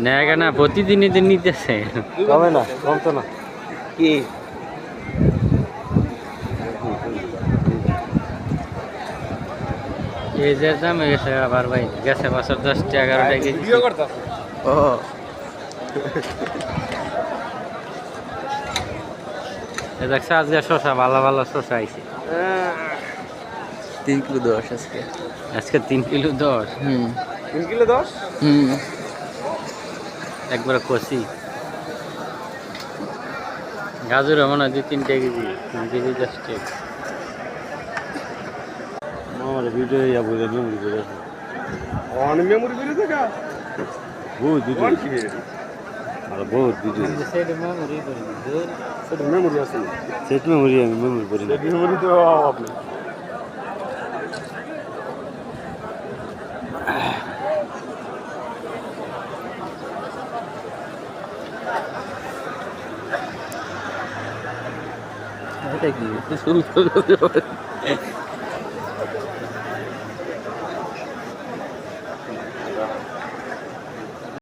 নেগা না প্রতিদিনই তো নিতেছে কমে না কমতো না কি এই যে দাম গেছে আবার ভাই গেছে বছর 10টা 11টা কেজি ও দেখছে আজকে শশা ভালো ভালো শশা আইছে 3 কিলো 10 আজকে আজকে 3 কিলো 10 3 কিলো 10 একবার কষি গাজর মনে হয় 2-3 কেজি 3 কেজি 10 টাকা আমার ভিডিও ইয়া বুঝে মেমোরি করে অন মেমোরি করে দেখা বহুত ভিডিও আর বহুত ভিডিও সেটা মেমোরি করে দূর সেটা মেমোরি আছে সেট মেমোরি আমি মেমোরি করি না মেমোরি তো আপনি এটা কি